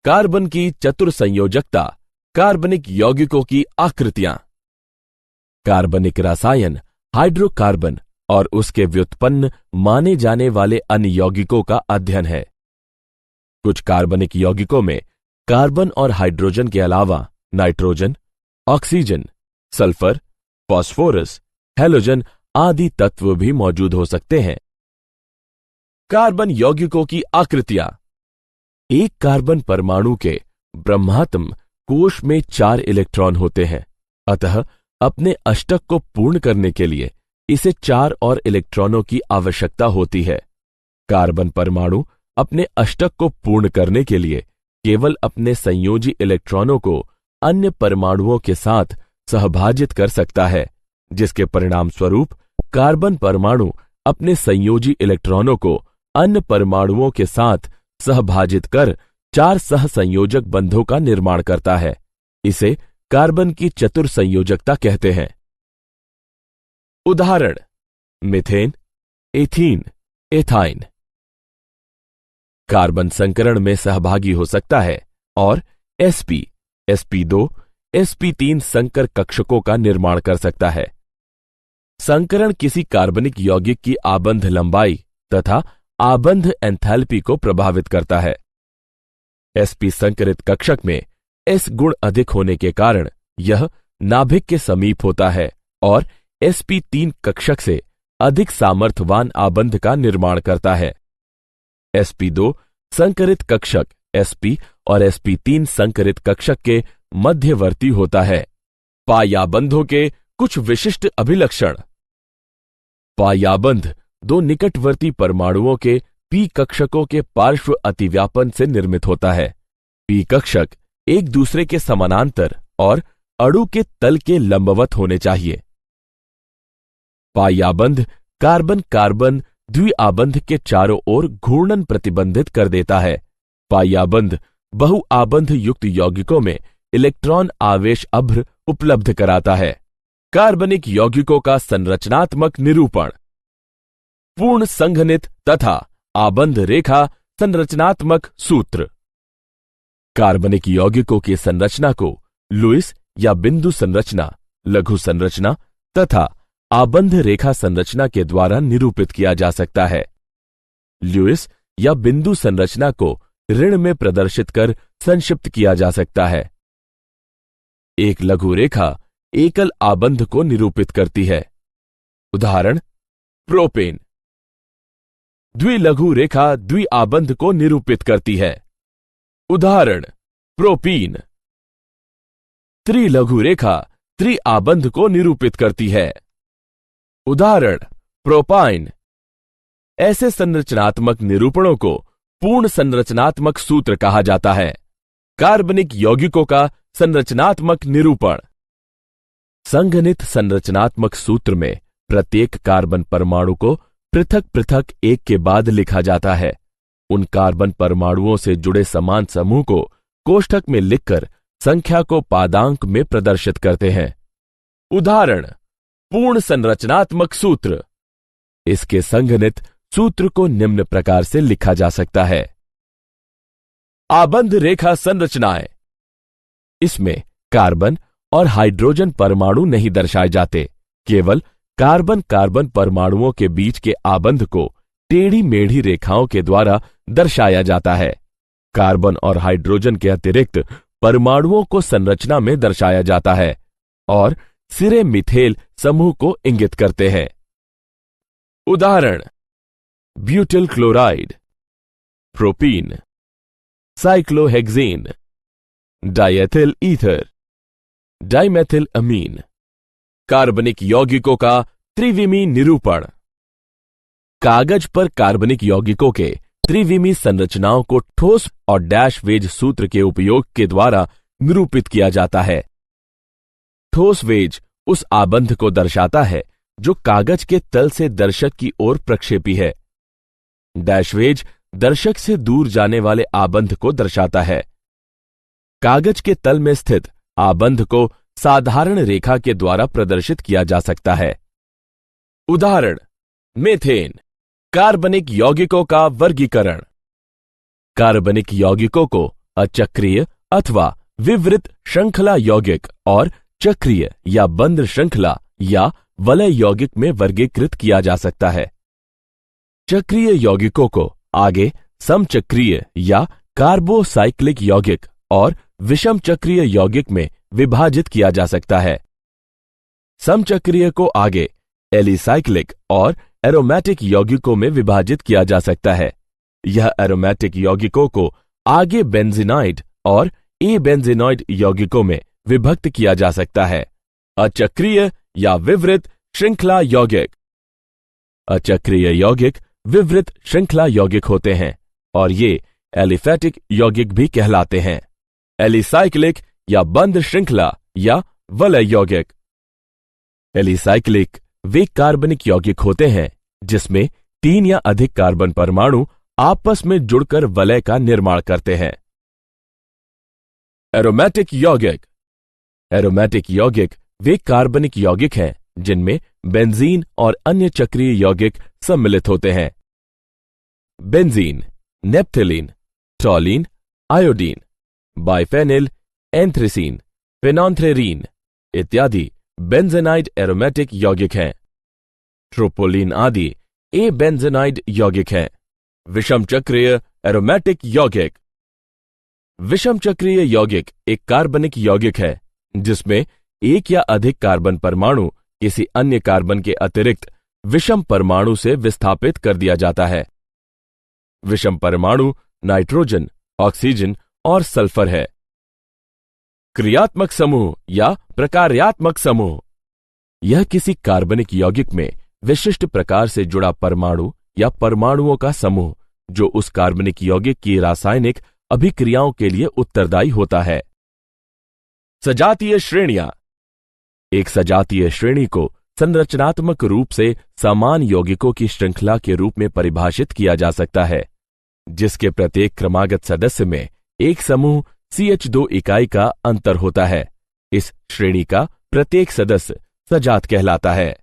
Carbon की चतुर्संयोजकता, कार्बनिक यौगिकों की आकृतियां। कार्बनिक रसायन हाइड्रोकार्बन और उसके व्युत्पन्न माने जाने वाले अन्य यौगिकों का अध्ययन है। कुछ कार्बनिक यौगिकों में कार्बन और हाइड्रोजन के अलावा nitrogen, oxygen, sulphur, phosphorus, halogen आदि तत्व भी मौजूद हो सकते हैं। कार्बन यौगिकों की आकृतियां। एक कार्बन परमाणु के ब्रह्मात्म कोश में 4 इलेक्ट्रॉन होते हैं, अतः अपने अष्टक को पूर्ण करने के लिए इसे 4 और इलेक्ट्रॉनों की आवश्यकता होती है। कार्बन परमाणु अपने अष्टक को पूर्ण करने के लिए केवल अपने संयोजी इलेक्ट्रॉनों को अन्य परमाणुओं के साथ सहभाजित कर सकता है, जिसके परिणाम स्वरूप कार्बन परमाणु अपने संयोजी इलेक्ट्रॉनों को अन्य परमाणुओं के साथ सहभाजित कर 4 सहसंयोजक बंधों का निर्माण करता है। इसे कार्बन की चतुर्संयोजकता कहते हैं। उदाहरण: मीथेन, एथीन, एथाइन। कार्बन संकरण में सहभागी हो सकता है और sp, sp2, sp3 संकर कक्षकों का निर्माण कर सकता है। संकरण किसी कार्बनिक यौगिक की आबंध लंबाई तथा आबंध एंथैल्पी को प्रभावित करता है। sp संकरित कक्षक में s गुण अधिक होने के कारण यह नाभिक के समीप होता है और sp3 कक्षक से अधिक सामर्थ्यवान आबंध का निर्माण करता है। sp2 संकरित कक्षक sp और sp3 संकरित कक्षक के मध्यवर्ती होता है। पायाबंधों के कुछ विशिष्ट अभिलक्षण। पायाबंध 2 निकटवर्ती परमाणुओं के p कक्षकों के पार्श्व अतिव्यापन से निर्मित होता है। p कक्षक एक दूसरे के समानांतर और अणु के तल के लंबवत होने चाहिए। पायाबंध कार्बन कार्बन द्विआबंध के चारों ओर घूर्णन प्रतिबंधित कर देता है। पायाबंध बहुआबंध युक्त यौगिकों में इलेक्ट्रॉन आवेश अभ्र उपलब्ध कराता है। कार्बनिक यौगिकों का संरचनात्मक निरूपण। पूर्ण संघनित तथा आबंध रेखा संरचनात्मक सूत्र। कार्बनिक यौगिकों की संरचना को लुईस या बिंदु संरचना, लघु संरचना तथा आबंध रेखा संरचना के द्वारा निरूपित किया जा सकता है। लुईस या बिंदु संरचना को ऋण में प्रदर्शित कर संक्षिप्त किया जा सकता है। एक लघु रेखा एकल आबंध को निरूपित करती है। उदाहरण: प्रोपेन। द्विलघु रेखा द्विआबंध को निरूपित करती है। उदाहरण: प्रोपीन। त्रिलघु रेखा त्रिआबंध को निरूपित करती है। उदाहरण: प्रोपाइन। ऐसे संरचनात्मक निरूपणों को पूर्ण संरचनात्मक सूत्र कहा जाता है। कार्बनिक यौगिकों का संरचनात्मक निरूपण। संघनित संरचनात्मक सूत्र में प्रत्येक कार्बन परमाणु को पृथक पृथक एक के बाद लिखा जाता है। उन कार्बन परमाणुओं से जुड़े समान समूह को कोष्ठक में लिखकर संख्या को पादांक में प्रदर्शित करते हैं। उदाहरण: पूर्ण संरचनात्मक सूत्र। इसके संघनित सूत्र को निम्न प्रकार से लिखा जा सकता है। आबंध रेखा संरचनाएं। इसमें कार्बन और हाइड्रोजन परमाणु नहीं दर्शाए जाते, केवल कार्बन कार्बन परमाणुओं के बीच के आबंध को टेढ़ी मेढ़ी रेखाओं के द्वारा दर्शाया जाता है। कार्बन और हाइड्रोजन के अतिरिक्त परमाणुओं को संरचना में दर्शाया जाता है और सिरे मिथेल समूह को इंगित करते हैं। उदाहरण: butyl chloride, propene, cyclohexane, diethyl ether, dimethyl amine. कार्बनिक यौगिकों का त्रिविमी निरूपण। कागज पर कार्बनिक यौगिकों के त्रिविमी संरचनाओं को ठोस और डैश वेज सूत्र के उपयोग के द्वारा निरूपित किया जाता है। ठोस वेज उस आबंध को दर्शाता है जो कागज के तल से दर्शक की ओर प्रक्षेपी है। डैश वेज दर्शक से दूर जाने वाले आबंध को दर्शाता है। कागज के तल में स्थित आबंध को साधारण रेखा के द्वारा प्रदर्शित किया जा सकता है। उदाहरण: मीथेन। कार्बनिक यौगिकों का वर्गीकरण। कार्बनिक यौगिकों को अचक्रीय अथवा विवृत श्रृंखला यौगिक और चक्रीय या बंद श्रृंखला या वलय यौगिक में वर्गीकृत किया जा सकता है। चक्रीय यौगिकों को आगे समचक्रीय या कार्बोसाइक्लिक यौगिक और विषम चक्रीय यौगिक में विभाजित किया जा सकता है। समचक्रीय को आगे एलिसाइक्लिक और एरोमेटिक यौगिकों में विभाजित किया जा सकता है। यह एरोमेटिक यौगिकों को आगे बेंजीनाइड और एबेंजीनॉइड यौगिकों में विभक्त किया जा सकता है। अचक्रीय या विवृत श्रृंखला यौगिक। अचक्रीय यौगिक विवृत श्रृंखला यौगिक होते हैं और ये एलिफैटिक यौगिक भी कहलाते हैं। एलिसाइक्लिक या बंद श्रृंखला या वलय यौगिक। एलिसाइक्लिक वे कार्बनिक यौगिक होते हैं जिसमें 3 या अधिक कार्बन परमाणु आपस में जुड़कर वलय का निर्माण करते हैं। एरोमेटिक यौगिक। एरोमेटिक यौगिक वे कार्बनिक यौगिक हैं जिनमें बेंजीन और अन्य चक्रीय यौगिक सम्मिलित होते हैं। बेंजीन, नेप्थलीन, टॉलीन, आयोडीन, बाइफेनिल, एंथ्रेसीन, फेनोल्फ्थेरीन इत्यादि बेंजेनाइड एरोमेटिक यौगिक हैं। ट्रोपोलिन आदि एबेंजेनाइड यौगिक हैं। विषम चक्रीय एरोमेटिक यौगिक। विषम चक्रीय यौगिक एक कार्बनिक यौगिक है जिसमें एक या अधिक कार्बन परमाणु किसी अन्य कार्बन के अतिरिक्त विषम परमाणु से विस्थापित कर दिया जाता है। विषम परमाणु नाइट्रोजन, ऑक्सीजन और सल्फर है। क्रियात्मक समूह या प्रकार्यात्मक समूह। यह किसी कार्बनिक यौगिक में विशिष्ट प्रकार से जुड़ा परमाणु या परमाणुओं का समूह जो उस कार्बनिक यौगिक की रासायनिक अभिक्रियाओं के लिए उत्तरदायी होता है। सजातीय श्रेणियां। एक सजातीय श्रेणी को संरचनात्मक रूप से समान यौगिकों की श्रृंखला के रूप में परिभाषित किया जा सकता है जिसके प्रत्येक क्रमागत सदस्य में एक समूह CH2 इकाई का अंतर होता है। इस श्रेणी का प्रत्येक सदस्य सजात कहलाता है।